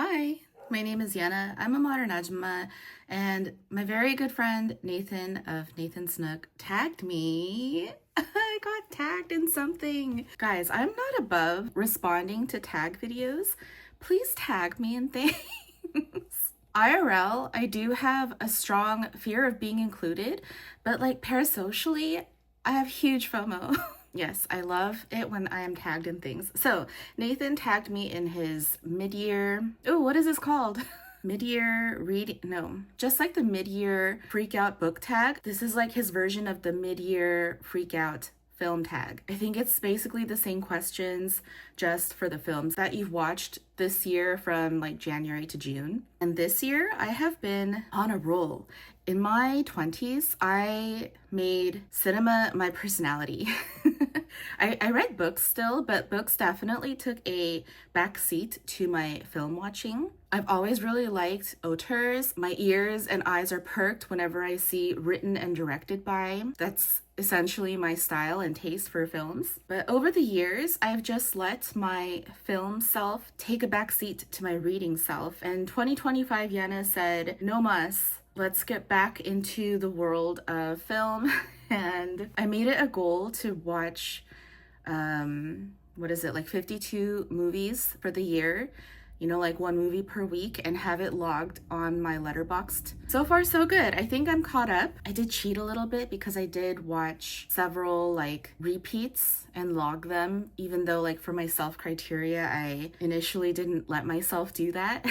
Hi, my name is Yana. I'm a modern Ajma, and my very good friend Nathan of Nathan's Nook tagged me. I got tagged in something. Guys, I'm not above responding to tag videos. Please tag me in things. IRL, I do have a strong fear of being included, but like parasocially, I have huge FOMO. Yes, I love it when I am tagged in things. So, Nathan tagged me in his mid-year, oh, what is this called? Mid-year reading, no, just like the mid-year freak out book tag. This is like his version of the mid-year freak out film tag. I think it's basically the same questions just for the films that you've watched this year from like January to June. And this year I have been on a roll. In my 20s, I made cinema my personality. I read books still, but books definitely took a back seat to my film watching. I've always really liked auteurs. My ears and eyes are perked whenever I see written and directed by. That's essentially my style and taste for films. But over the years, I've just let my film self take a back seat to my reading self. And 2025 Yana said, no mas, let's get back into the world of film. And I made it a goal to watch, like 52 movies for the year. You know, like one movie per week, and have it logged on my Letterboxd. So far, so good. I think I'm caught up. I did cheat a little bit because I did watch several like repeats and log them, even though like for my self criteria, I initially didn't let myself do that.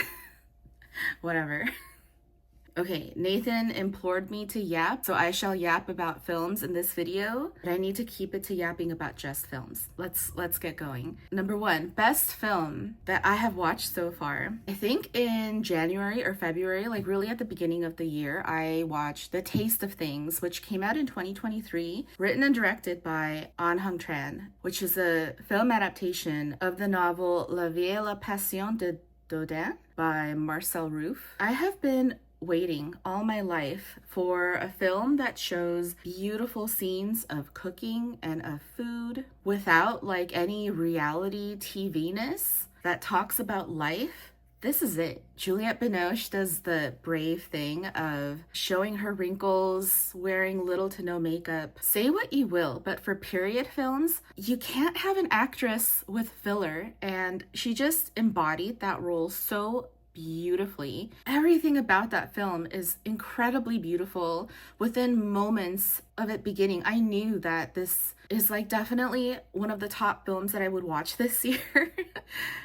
Whatever. Okay, Nathan implored me to yap, so I shall yap about films in this video, but I need to keep it to yapping about just films. Let's get going. Number 1, best film that I have watched so far. I think in January or February, like really at the beginning of the year, I watched The Taste of Things, which came out in 2023, written and directed by An Hung Tran, which is a film adaptation of the novel La Vie et la Passion de Dodin by Marcel Ruff. I have been waiting all my life for a film that shows beautiful scenes of cooking and of food without like any reality TV-ness that talks about life. This is it. Juliette Binoche does the brave thing of showing her wrinkles, wearing little to no makeup. Say what you will, but for period films, you can't have an actress with filler, and she just embodied that role so beautifully. Everything about that film is incredibly beautiful. Within moments of it beginning, I knew that this is like definitely one of the top films that I would watch this year.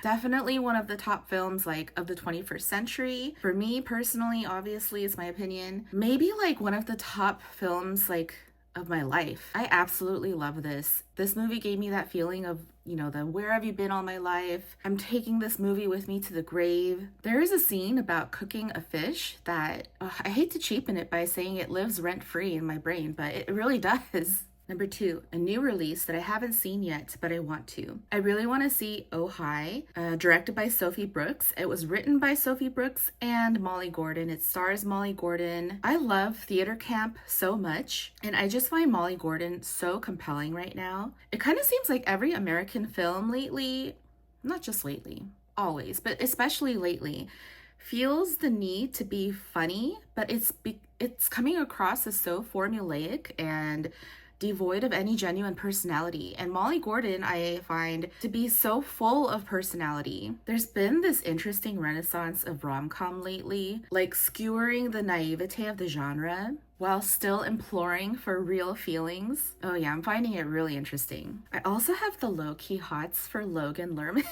Definitely one of the top films like of the 21st century. For me personally, obviously, it's my opinion. Maybe like one of the top films like of my life. I absolutely love this. This movie gave me that feeling of, you know, the where have you been all my life? I'm taking this movie with me to the grave. There is a scene about cooking a fish that I hate to cheapen it by saying it lives rent-free in my brain, but it really does. Number 2, a new release that I haven't seen yet, but I want to. I really want to see Oh Hi, directed by Sophie Brooks. It was written by Sophie Brooks and Molly Gordon. It stars Molly Gordon. I love theater camp so much, and I just find Molly Gordon so compelling right now. It kind of seems like every American film lately, not just lately, always, but especially lately, feels the need to be funny, but it's coming across as so formulaic and devoid of any genuine personality. And Molly Gordon, I find to be so full of personality. There's been this interesting renaissance of rom-com lately, like skewering the naivete of the genre while still imploring for real feelings. Oh yeah, I'm finding it really interesting. I also have the low-key hots for Logan Lerman.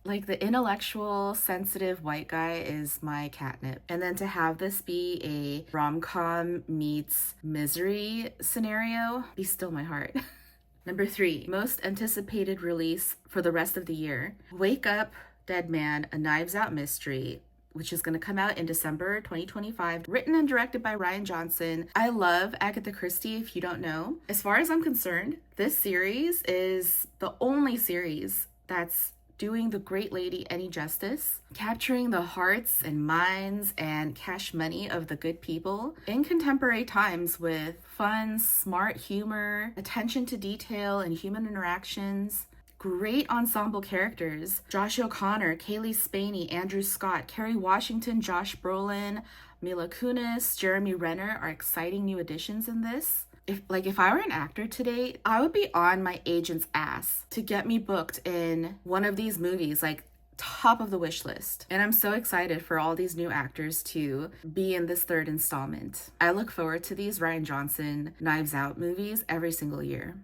Like the intellectual, sensitive white guy is my catnip. And then to have this be a rom-com meets misery scenario, be still my heart. Number 3, most anticipated release for the rest of the year. Wake Up, Dead Man, A Knives Out Mystery, which is going to come out in December 2025, written and directed by Rian Johnson. I love Agatha Christie, if you don't know. As far as I'm concerned, this series is the only series that's doing the great lady any justice, capturing the hearts and minds and cash money of the good people in contemporary times with fun, smart humor, attention to detail, and human interactions. great ensemble characters. Josh O'Connor, Kaylee Spaney, Andrew Scott, Kerry Washington, Josh Brolin, Mila Kunis, Jeremy Renner are exciting new additions in this. If I were an actor today, I would be on my agent's ass to get me booked in one of these movies, like top of the wish list. And I'm so excited for all these new actors to be in this third installment. I look forward to these Rian Johnson Knives Out movies every single year.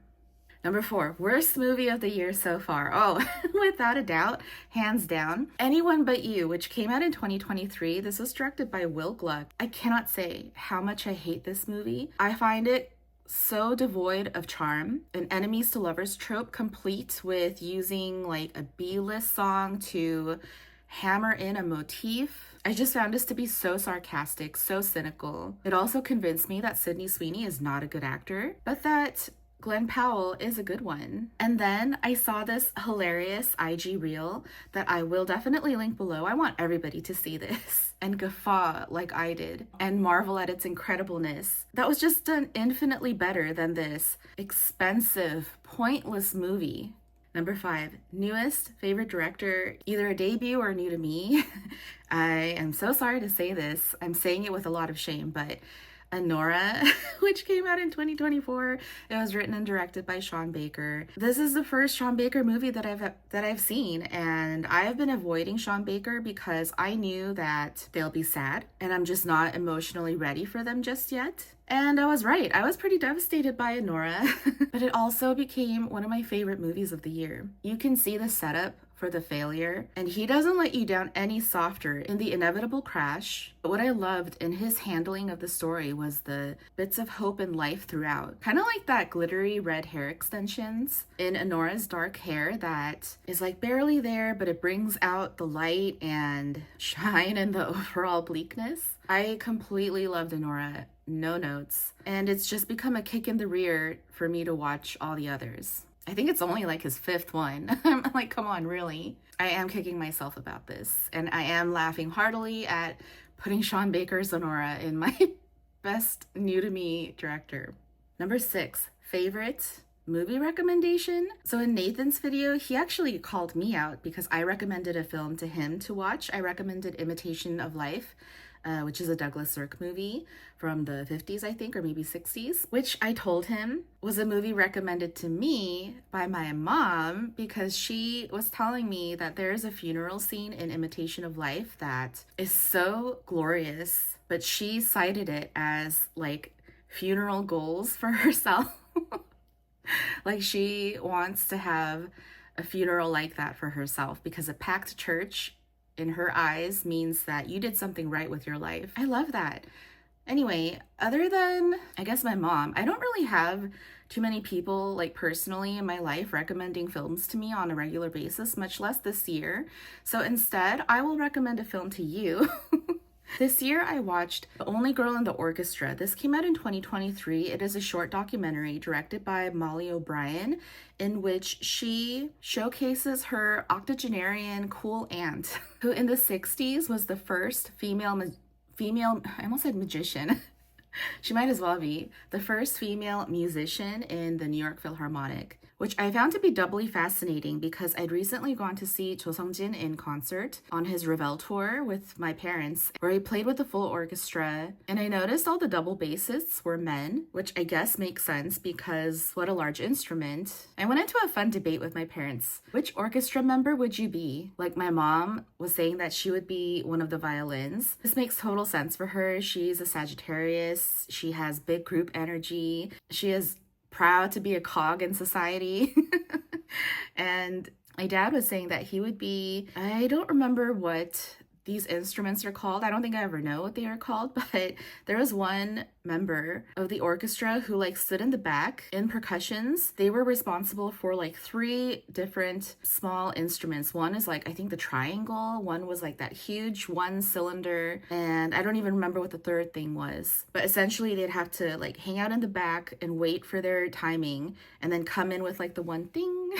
Number 4, worst movie of the year so far. Oh, without a doubt, hands down, Anyone But You, which came out in 2023. This was directed by Will Gluck. I cannot say how much I hate this movie. I find it so devoid of charm, an enemies to lovers trope, complete with using like a B-list song to hammer in a motif. I just found this to be so sarcastic, so cynical. It also convinced me that Sydney Sweeney is not a good actor, but that Glenn Powell is a good one. And then I saw this hilarious IG reel that I will definitely link below. I want everybody to see this and guffaw like I did and marvel at its incredibleness. That was just done infinitely better than this expensive, pointless movie. Number 5, newest favorite director, either a debut or new to me. I am so sorry to say this. I'm saying it with a lot of shame, but Anora, which came out in 2024. It was written and directed by Sean Baker. This is the first Sean Baker movie that I've seen, and I have been avoiding Sean Baker because I knew that they'll be sad, and I'm just not emotionally ready for them just yet. And I was right. I was pretty devastated by Anora, but it also became one of my favorite movies of the year. You can see the setup for the failure, and he doesn't let you down any softer in the inevitable crash. But what I loved in his handling of the story was the bits of hope and life throughout. Kind of like that glittery red hair extensions in Anora's dark hair that is like barely there, but it brings out the light and shine and the overall bleakness. I completely loved Anora. No notes. And it's just become a kick in the rear for me to watch all the others. I think it's only like his 5th one. I'm like, come on, really? I am kicking myself about this. And I am laughing heartily at putting Sean Baker's Anora in my best new to me director. Number 6, favorite movie recommendation. So in Nathan's video, he actually called me out because I recommended a film to him to watch. I recommended Imitation of Life, which is a Douglas Sirk movie from the 50s, I think, or maybe 60s, which I told him was a movie recommended to me by my mom because she was telling me that there's a funeral scene in Imitation of Life that is so glorious, but she cited it as like funeral goals for herself. Like she wants to have a funeral like that for herself because a packed church in her eyes means that you did something right with your life. I love that. Anyway, other than, I guess, my mom, I don't really have too many people, like personally in my life, recommending films to me on a regular basis, much less this year. So instead, I will recommend a film to you. This year, I watched The Only Girl in the Orchestra. This came out in 2023. It is a short documentary directed by Molly O'Brien, in which she showcases her octogenarian cool aunt, who in the 60s was the first female, I almost said magician. She might as well be the first female musician in the New York Philharmonic, which I found to be doubly fascinating because I'd recently gone to see Cho Sung-jin in concert on his Revel tour with my parents, where he played with the full orchestra, and I noticed all the double bassists were men, which I guess makes sense because what a large instrument. I went into a fun debate with my parents. Which orchestra member would you be? Like my mom was saying that she would be one of the violins. This makes total sense for her. She's a Sagittarius. She has big group energy. She is proud to be a cog in society. And my dad was saying that he would be, I don't remember what these instruments are called. I don't think I ever know what they are called, but there was one member of the orchestra who like stood in the back in percussions. They were responsible for like 3 different small instruments. One is like, I think the triangle. One was like that huge 1 cylinder. And I don't even remember what the third thing was. But essentially they'd have to like hang out in the back and wait for their timing and then come in with like the one thing.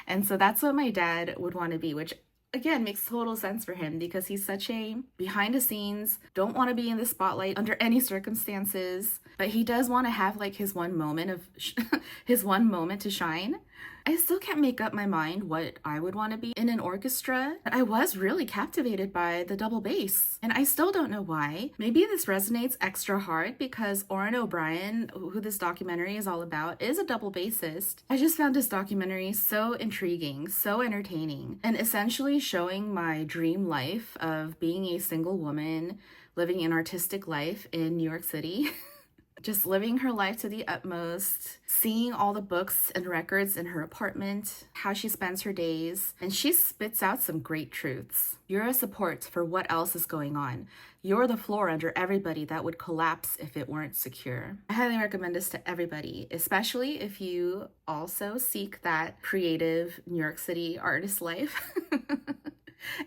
And so that's what my dad would want to be, which again makes total sense for him because he's such a behind the scenes, don't want to be in the spotlight under any circumstances, but he does want to have like his one moment to shine. I still can't make up my mind what I would want to be in an orchestra. I was really captivated by the double bass, and I still don't know why. Maybe this resonates extra hard because Oren O'Brien, who this documentary is all about, is a double bassist. I just found this documentary so intriguing, so entertaining, and essentially showing my dream life of being a single woman living an artistic life in New York City. Just living her life to the utmost, seeing all the books and records in her apartment, how she spends her days, and she spits out some great truths. You're a support for what else is going on. You're the floor under everybody that would collapse if it weren't secure. I highly recommend this to everybody, especially if you also seek that creative New York City artist life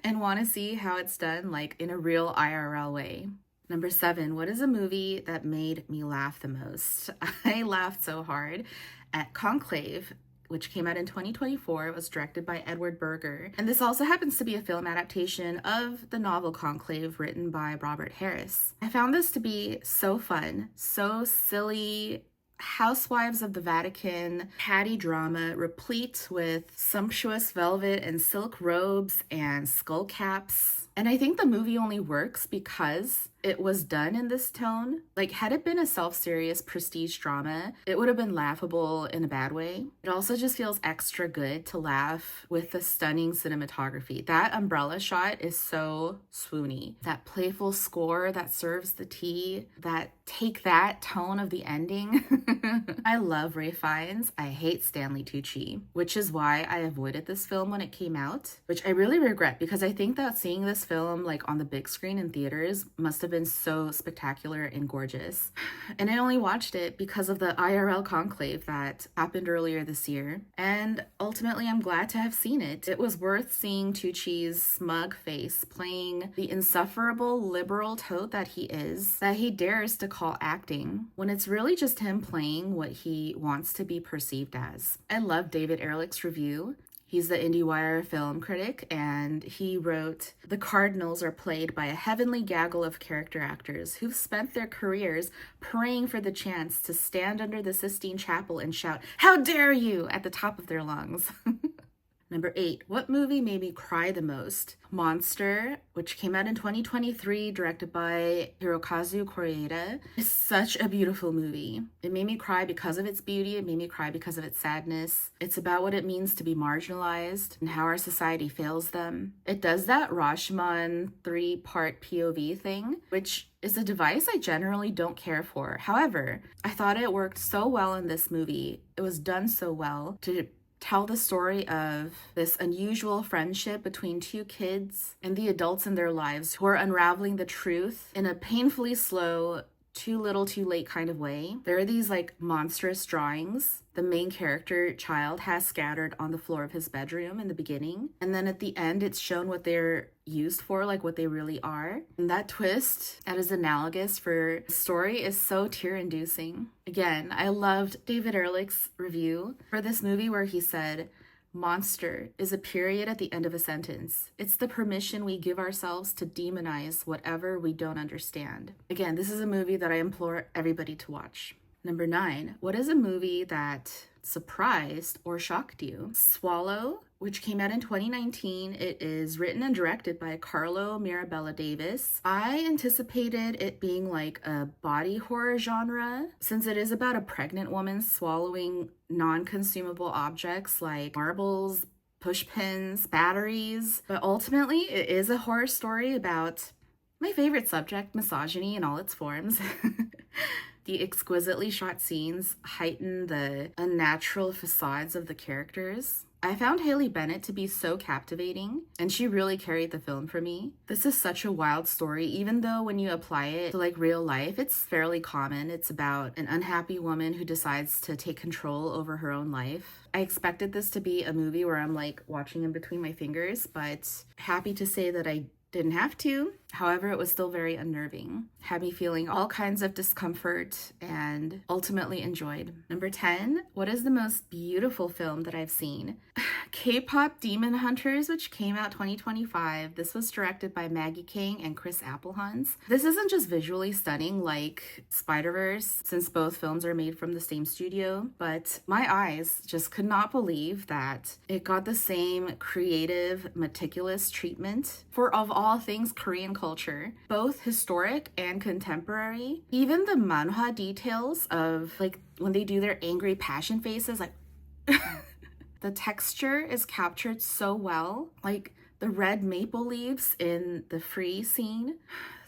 and want to see how it's done like in a real IRL way. Number 7, what is a movie that made me laugh the most? I laughed so hard at Conclave, which came out in 2024. It was directed by Edward Berger. And this also happens to be a film adaptation of the novel Conclave written by Robert Harris. I found this to be so fun, so silly, Housewives of the Vatican, catty drama, replete with sumptuous velvet and silk robes and skull caps. And I think the movie only works because it was done in this tone. Like, had it been a self-serious prestige drama, it would have been laughable in a bad way. It also just feels extra good to laugh with the stunning cinematography. That umbrella shot is so swoony. That playful score that serves the tea, that take that tone of the ending. I love Ralph Fiennes. I hate Stanley Tucci, which is why I avoided this film when it came out, which I really regret because I think that seeing this film like on the big screen in theaters must have been so spectacular and gorgeous. And I only watched it because of the IRL conclave that happened earlier this year. And ultimately, I'm glad to have seen it. It was worth seeing Tucci's smug face playing the insufferable liberal toad that he is, that he dares to call acting, when it's really just him playing what he wants to be perceived as. I love David Ehrlich's review. He's the IndieWire film critic, and he wrote, "The Cardinals are played by a heavenly gaggle of character actors who've spent their careers praying for the chance to stand under the Sistine Chapel and shout, 'How dare you!' at the top of their lungs." Number 8, what movie made me cry the most? Monster, which came out in 2023, directed by Hirokazu Koreeda, is such a beautiful movie. It made me cry because of its beauty. It made me cry because of its sadness. It's about what it means to be marginalized and how our society fails them. It does that Rashomon 3-part POV thing, which is a device I generally don't care for. However, I thought it worked so well in this movie. It was done so well to tell the story of this unusual friendship between two kids and the adults in their lives who are unraveling the truth in a painfully slow, too little too late kind of way. There are these like monstrous drawings the main character child has scattered on the floor of his bedroom in the beginning, and then at the end it's shown what they're used for, like what they really are. And that twist that is analogous for the story is so tear-inducing. Again, I loved David Ehrlich's review for this movie where he said, "Monster is a period at the end of a sentence. It's the permission we give ourselves to demonize whatever we don't understand." Again, this is a movie that I implore everybody to watch. Number 9, what is a movie that surprised or shocked you? Swallow, which came out in 2019. It is written and directed by Carlo Mirabella Davis. I anticipated it being like a body horror genre, since it is about a pregnant woman swallowing non-consumable objects like marbles, pushpins, batteries. But ultimately, it is a horror story about my favorite subject, misogyny in all its forms. The exquisitely shot scenes heighten the unnatural facades of the characters. I found Haley Bennett to be so captivating, and she really carried the film for me. This is such a wild story, even though when you apply it to like real life, it's fairly common. It's about an unhappy woman who decides to take control over her own life. I expected this to be a movie where I'm like watching in between my fingers, but happy to say that I didn't have to. However, it was still very unnerving, had me feeling all kinds of discomfort, and ultimately enjoyed. Number 10, what is the most beautiful film that I've seen? K-pop Demon Hunters, which came out 2025. This was directed by Maggie King and Chris Applehans. This isn't just visually stunning like Spider-Verse, since both films are made from the same studio, but my eyes just could not believe that it got the same creative, meticulous treatment for, of all things, Korean culture, both historic and contemporary. Even the manhwa details of like when they do their angry passion faces, like the texture is captured so well, like the red maple leaves in the free scene,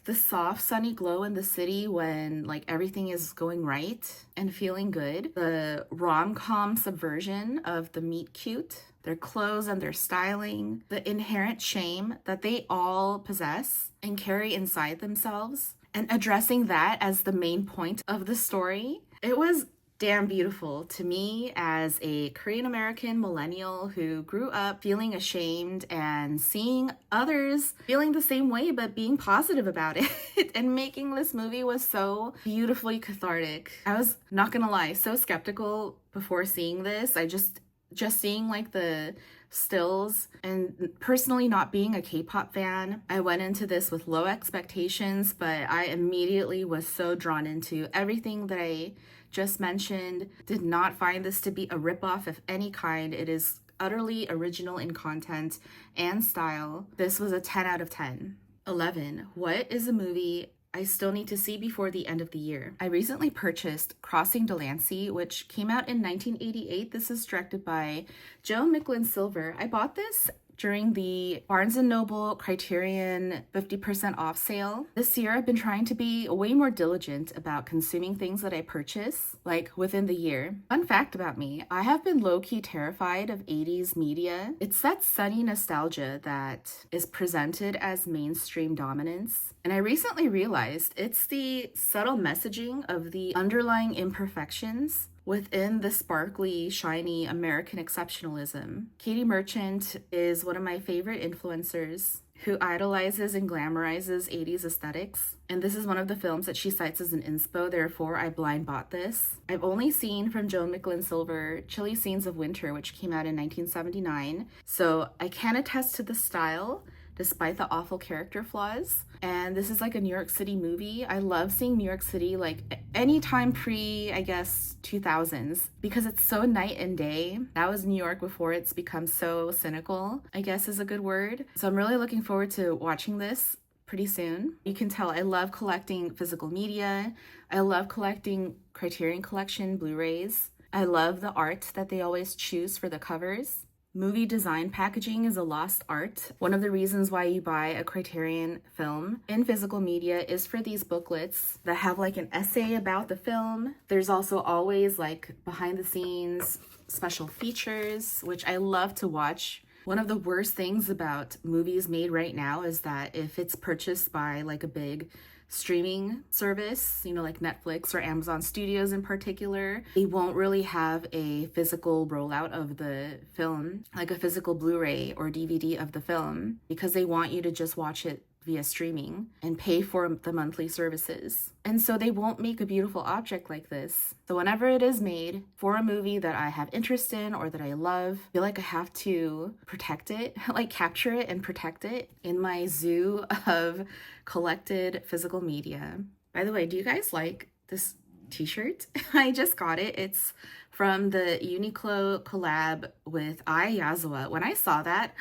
the soft sunny glow in the city when like everything is going right and feeling good, the rom-com subversion of the meet cute, their clothes and their styling, the inherent shame that they all possess and carry inside themselves, and addressing that as the main point of the story. It was damn beautiful to me as a Korean American millennial who grew up feeling ashamed and seeing others feeling the same way but being positive about it. And making this movie was so beautifully cathartic. I was not gonna lie, so skeptical before seeing this. I just seeing like the stills, and personally not being a K-pop fan, I went into this with low expectations, but I immediately was so drawn into everything that I just mentioned. Did not find this to be a ripoff of any kind. It is utterly original in content and style. This was a 10 out of 10. 11. What is a movie I still need to see before the end of the year? I recently purchased Crossing Delancey, which came out in 1988. This is directed by Joe Micklin-Silver. I bought this during the Barnes & Noble Criterion 50% off sale. This year, I've been trying to be way more diligent about consuming things that I purchase, like within the year. Fun fact about me, I have been low-key terrified of 80s media. It's that sunny nostalgia that is presented as mainstream dominance. And I recently realized it's the subtle messaging of the underlying imperfections within the sparkly, shiny American exceptionalism. Katie Merchant is one of my favorite influencers who idolizes and glamorizes 80s aesthetics. And this is one of the films that she cites as an inspo, therefore I blind bought this. I've only seen from Joan Micklin-Silver Chilly Scenes of Winter, which came out in 1979. So I can attest to the style, despite the awful character flaws. And this is like a New York City movie. I love seeing New York City like anytime pre, I guess, 2000s, because it's so night and day. That was New York before it's become so cynical, I guess is a good word. So I'm really looking forward to watching this pretty soon. You can tell I love collecting physical media. I love collecting Criterion Collection Blu-rays. I love the art that they always choose for the covers. Movie design packaging is a lost art. One of the reasons why you buy a Criterion film in physical media is for these booklets that have like an essay about the film. There's also always like behind the scenes special features, which I love to watch. One of the worst things about movies made right now is that if it's purchased by like a big streaming service, you know, like Netflix or Amazon Studios in particular, they won't really have a physical rollout of the film, like a physical Blu-ray or DVD of the film, because they want you to just watch it via streaming and pay for the monthly services. And so they won't make a beautiful object like this. So whenever it is made for a movie that I have interest in or that I love, I feel like I have to protect it, like capture it and protect it in my zoo of collected physical media. By the way, do you guys like this t-shirt? I just got it. It's from the Uniqlo collab with Ai Yazawa. When I saw that,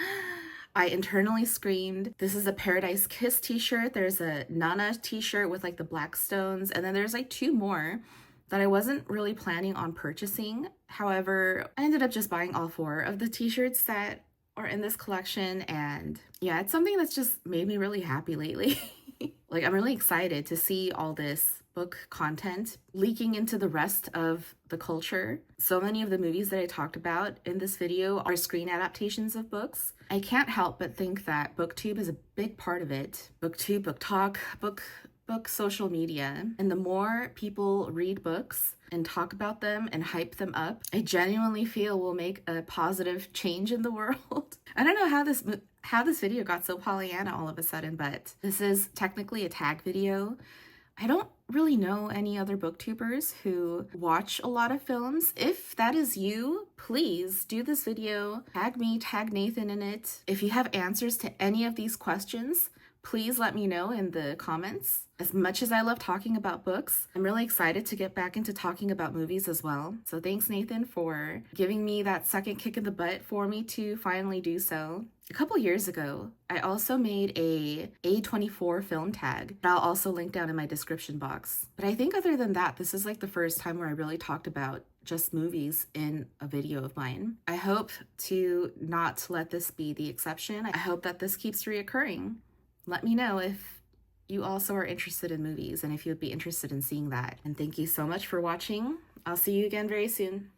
I internally screamed. This is a Paradise Kiss t-shirt. There's a Nana t-shirt with like the black stones. And then there's like two more that I wasn't really planning on purchasing. However, I ended up just buying all four of the t-shirts that are in this collection. And yeah, it's something that's just made me really happy lately. Like, I'm really excited to see all this book content leaking into the rest of the culture. So many of the movies that I talked about in this video are screen adaptations of books. I can't help but think that BookTube is a big part of it. BookTube, book talk, book social media. And the more people read books and talk about them and hype them up, I genuinely feel will make a positive change in the world. I don't know how this video got so Pollyanna all of a sudden, but this is technically a tag video. I don't really know any other booktubers who watch a lot of films. If that is you, please do this video, tag me, tag Nathan in it. If you have answers to any of these questions, please let me know in the comments. As much as I love talking about books, I'm really excited to get back into talking about movies as well. So thanks, Nathan, for giving me that second kick in the butt for me to finally do so. A couple years ago, I also made a A24 film tag that I'll also link down in my description box. But I think other than that, this is like the first time where I really talked about just movies in a video of mine. I hope to not let this be the exception. I hope that this keeps reoccurring. Let me know if you also are interested in movies and if you'd be interested in seeing that. And thank you so much for watching. I'll see you again very soon.